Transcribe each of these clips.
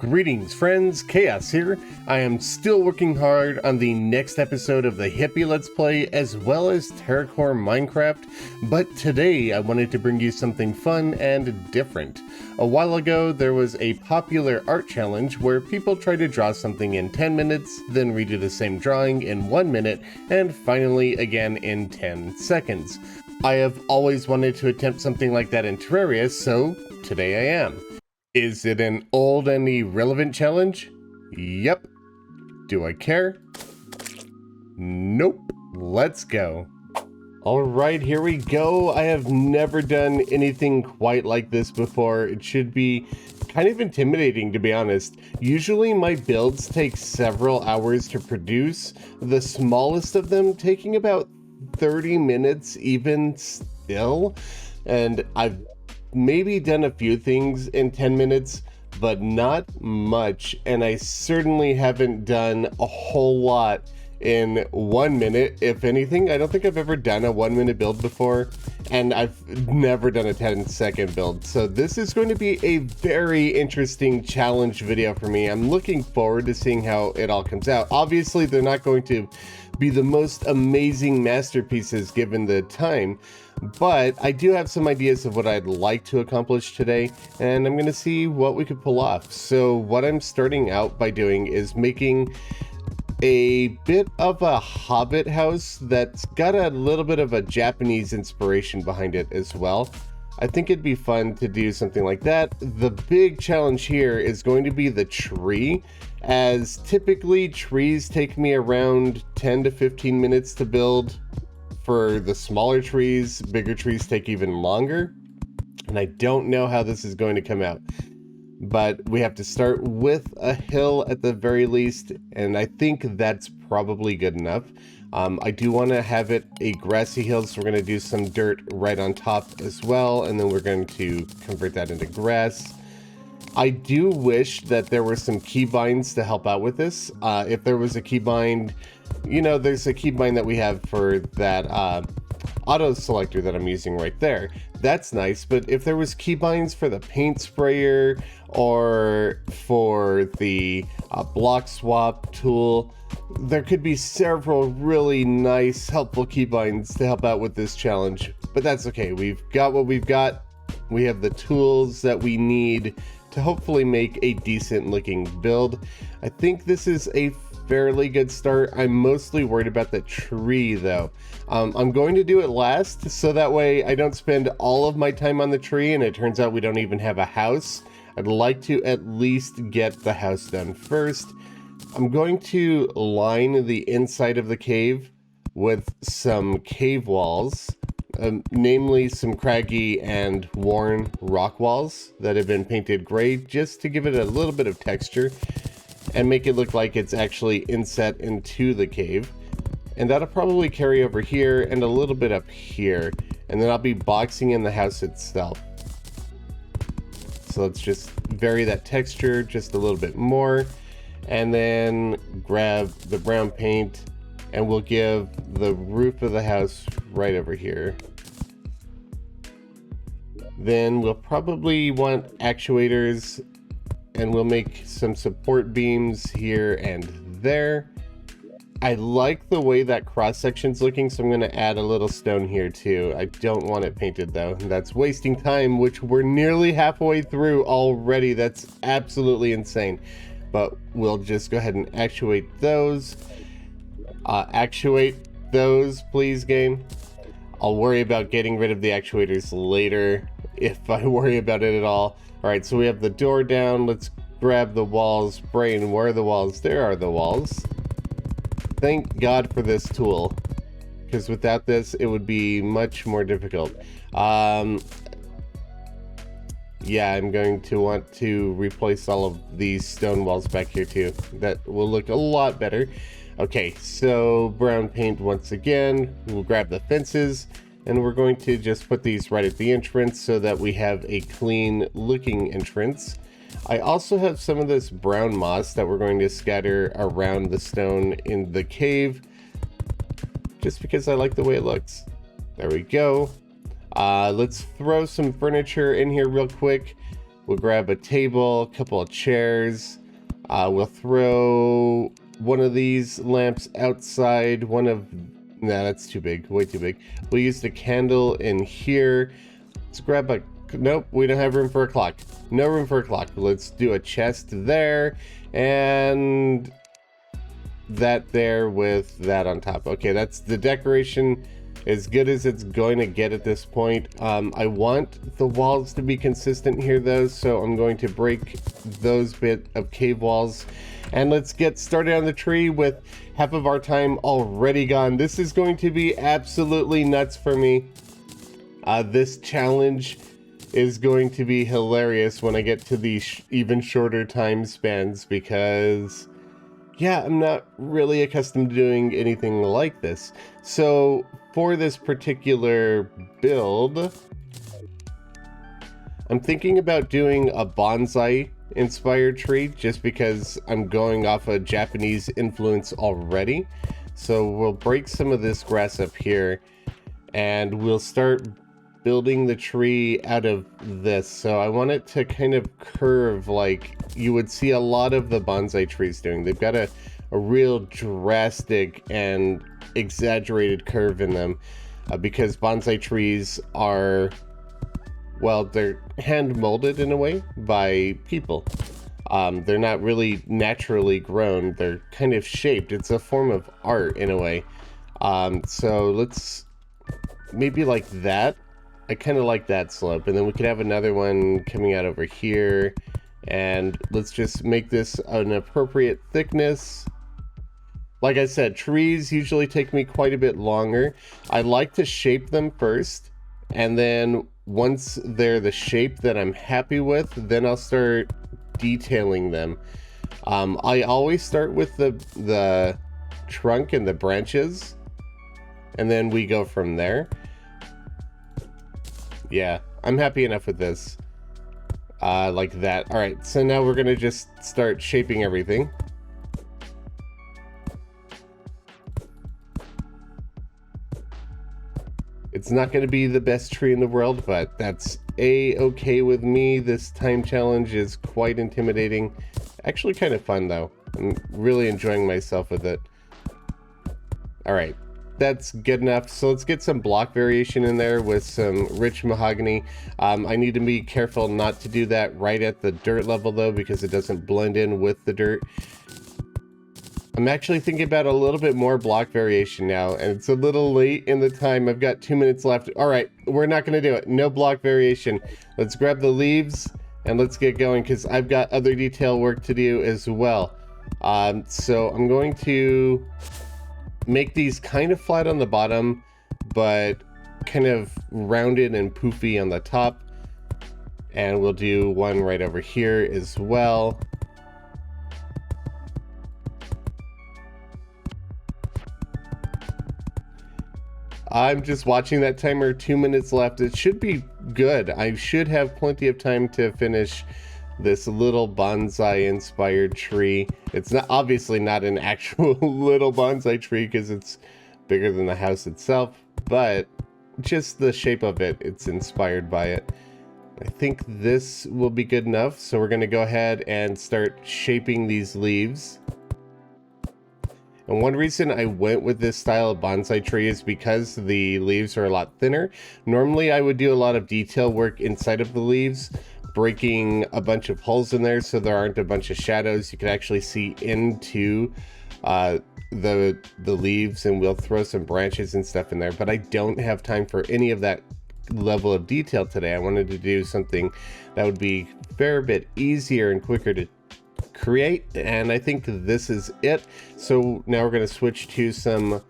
Greetings friends, Khaios here. I am still working hard on the next episode of the Hippie Let's Play as well as Terracore Minecraft, but today I wanted to bring you something fun and different. A while ago there was a popular art challenge where people try to draw something in 10 minutes, then redo the same drawing in 1 minute, and finally again in 10 seconds. I have always wanted to attempt something like that in Terraria, so today I am. Is it an old and irrelevant challenge? Yep. Do I care? Nope. Let's go. Alright, here we go. I have never done anything quite like this before. It should be kind of intimidating, to be honest. Usually my builds take several hours to produce, the smallest of them taking about 30 minutes even still, and I've maybe done a few things in 10 minutes, but not much, and I certainly haven't done a whole lot in 1 minute. If anything, I don't think I've ever done a 1 minute build before, and I've never done a 10-second build, so this is going to be a very interesting challenge video for me. I'm looking forward to seeing how it all comes out. Obviously, they're not going to be the most amazing masterpieces given the time, but I do have some ideas of what I'd like to accomplish today, and I'm going to see what we could pull off. So what I'm starting out by doing is making a bit of a hobbit house that's got a little bit of a Japanese inspiration behind it as well. I think it'd be fun to do something like that. The big challenge here is going to be the tree, as typically trees take me around 10 to 15 minutes to build. For the smaller trees, bigger trees take even longer, and I don't know how this is going to come out. But we have to start with a hill at the very least, and I think that's probably good enough. I do want to have it a grassy hill, so we're going to do some dirt right on top as well, and then we're going to convert that into grass. I do wish that there were some keybinds to help out with this. If there was a keybind, you know, there's a keybind that we have for that auto selector that I'm using right there. That's nice, but if there was keybinds for the paint sprayer or for the block swap tool, there could be several really nice, helpful keybinds to help out with this challenge. But that's okay. We've got what we've got. We have the tools that we need to hopefully make a decent looking build. I think this is a fairly good start. I'm mostly worried about the tree though. I'm going to do it last, so that way I don't spend all of my time on the tree and it turns out we don't even have a house. I'd like to at least get the house done first. I'm going to line the inside of the cave with some cave walls, namely some craggy and worn rock walls that have been painted gray just to give it a little bit of texture and make it look like it's actually inset into the cave. And that'll probably carry over here and a little bit up here, and then I'll be boxing in the house itself. So let's just vary that texture just a little bit more, and then grab the brown paint and we'll give the roof of the house right over here. Then we'll probably want actuators, and we'll make some support beams here and there. I like the way that cross section's looking, so I'm going to add a little stone here too. I don't want it painted though. That's wasting time, which we're nearly halfway through already. That's absolutely insane. But we'll just go ahead and actuate those. Actuate those, please, game. I'll worry about getting rid of the actuators later, if I worry about it at all. Alright, so we have the door down. Let's grab the walls. Brain, where are the walls? There are the walls. Thank God for this tool, because without this it would be much more difficult. Yeah, I'm going to want to replace all of these stone walls back here too. That will look a lot better. Okay, so brown paint once again. We'll grab the fences, and we're going to just put these right at the entrance so that we have a clean looking entrance. I also have some of this brown moss that we're going to scatter around the stone in the cave, just because I like the way it looks. There we go. Let's throw some furniture in here real quick. We'll grab a table, a couple of chairs. We'll throw one of these lamps outside. Nah, that's too big, way too big. We'll use the candle in here. Let's grab a, nope, we don't have room for a clock. No room for a clock. Let's do a chest there, and that there with that on top. Okay, that's the decoration as good as it's going to get at this point. I want the walls to be consistent here though, so I'm going to break those bit of cave walls, and let's get started on the tree with half of our time already gone. This is going to be absolutely nuts for me. This challenge is going to be hilarious when I get to these even shorter time spans, because yeah, I'm not really accustomed to doing anything like this. So for this particular build, I'm thinking about doing a bonsai inspired tree, just because I'm going off a Japanese influence already. So we'll break some of this grass up here, and we'll start building the tree out of this. So I want it to kind of curve like you would see a lot of the bonsai trees doing. They've got a real drastic and exaggerated curve in them, because bonsai trees are, well, they're hand molded in a way by people. They're not really naturally grown. They're kind of shaped. It's a form of art in a way. So let's maybe like that. I kind of like that slope, and then we could have another one coming out over here, and let's just make this an appropriate thickness. Like I said, trees usually take me quite a bit longer. I like to shape them first, and then once they're the shape that I'm happy with, then I'll start detailing them. I always start with the trunk and the branches, and then we go from there. Yeah, I'm happy enough with this. Like that. All right, so now we're gonna just start shaping everything. It's not gonna be the best tree in the world, but that's a-okay with me. This time challenge is quite intimidating. Actually kind of fun though. I'm really enjoying myself with it. All right. That's good enough. So let's get some block variation in there with some rich mahogany. I need to be careful not to do that right at the dirt level though, because it doesn't blend in with the dirt. I'm actually thinking about a little bit more block variation now, and it's a little late in the time. I've got 2 minutes left. All right, we're not going to do it. No block variation. Let's grab the leaves and let's get going, because I've got other detail work to do as well. So I'm going to make these kind of flat on the bottom, but kind of rounded and poofy on the top. And we'll do one right over here as well. I'm just watching that timer, 2 minutes left. It should be good. I should have plenty of time to finish this little bonsai inspired tree. It's not obviously not an actual little bonsai tree because it's bigger than the house itself, but just the shape of it, it's inspired by it. I think this will be good enough, so we're going to go ahead and start shaping these leaves. And one reason I went with this style of bonsai tree is because the leaves are a lot thinner. Normally I would do a lot of detail work inside of the leaves, breaking a bunch of holes in there so there aren't a bunch of shadows. You can actually see into the leaves, and we'll throw some branches and stuff in there, but I don't have time for any of that level of detail today. I wanted to do something that would be a fair bit easier and quicker to create, and I think this is it. So now we're going to switch to some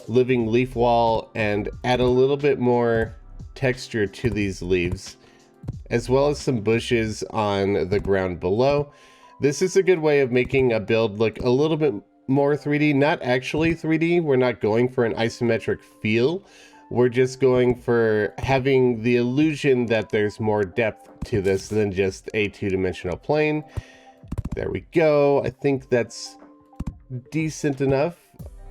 living leaf wall and add a little bit more texture to these leaves, as well as some bushes on the ground below. This is a good way of making a build look a little bit more 3D, not actually 3D. We're not going for an isometric feel. We're just going for having the illusion that there's more depth to this than just a two-dimensional plane. There we go. I think that's decent enough.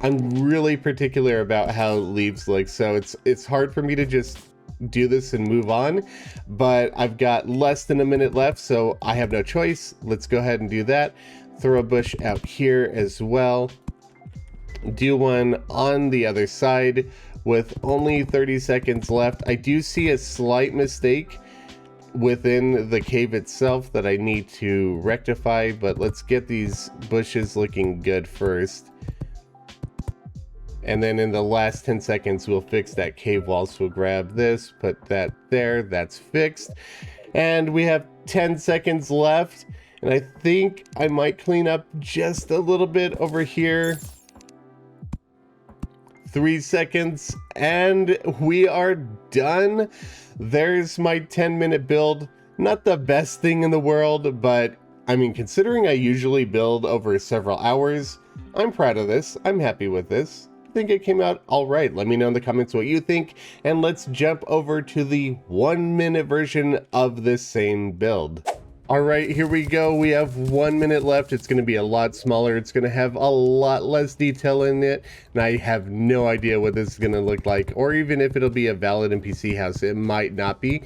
I'm really particular about how leaves look, so it's hard for me to just do this and move on, but I've got less than a minute left, so I have no choice. Let's go ahead and do that. Throw a bush out here as well. Do one on the other side with only 30 seconds left. I do see a slight mistake within the cave itself that I need to rectify, but let's get these bushes looking good first. And then in the last 10 seconds, we'll fix that cave wall. So we'll grab this, put that there, that's fixed. And we have 10 seconds left. And I think I might clean up just a little bit over here. 3 seconds, and we are done. There's my 10-minute build. Not the best thing in the world, but I mean, considering I usually build over several hours, I'm proud of this. I'm happy with this. I think it came out all right. Let me know in the comments what you think, and let's jump over to the 1-minute version of this same build. All right, here we go. We have 1 minute left. It's going to be a lot smaller. It's going to have a lot less detail in it, and I have no idea what this is going to look like, or even if it'll be a valid NPC house. It might not be,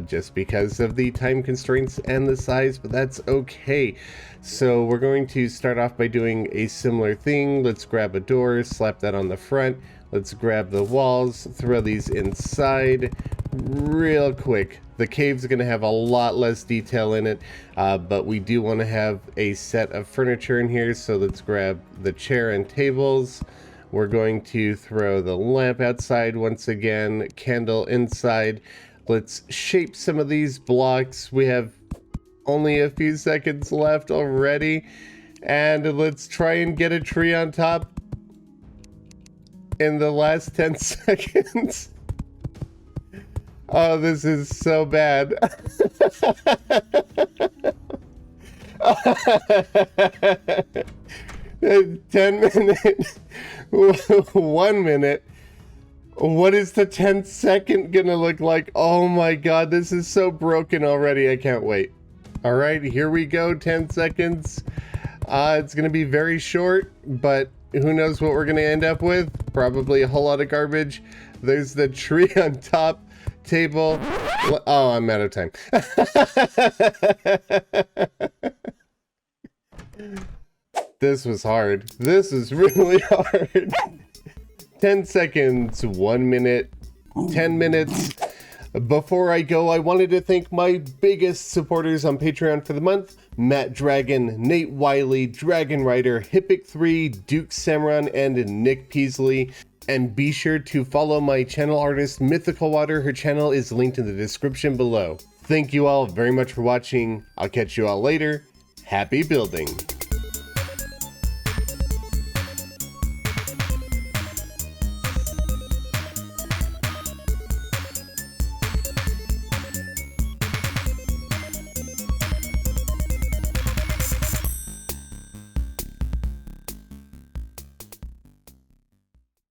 just because of the time constraints and the size, but that's okay. So we're going to start off by doing a similar thing. Let's grab a door, slap that on the front. Let's grab the walls, throw these inside real quick. The cave's going to have a lot less detail in it, but we do want to have a set of furniture in here, so let's grab the chair and tables. We're going to throw the lamp outside once again, candle inside. Let's shape some of these blocks. We have only a few seconds left already, and let's try and get a tree on top in the last 10 seconds. Oh, this is so bad. 10 minutes, 1 minute. What is the 10-second gonna look like? Oh my god, this is so broken already. I can't wait. All right, here we go. 10 seconds. It's gonna be very short, but who knows what we're gonna end up with? Probably a whole lot of garbage. There's the tree on top. Table. Oh, I'm out of time. This was hard. This is really hard. 10 seconds, 1 minute, 10 minutes. Before I go, I wanted to thank my biggest supporters on Patreon for the month: Matt Dragon, Nate Wiley, Dragon Rider, Hippic3, Duke Samron, and Nick Peasley. And be sure to follow my channel artist, MythicalWater. Her channel is linked in the description below. Thank you all very much for watching. I'll catch you all later. Happy building.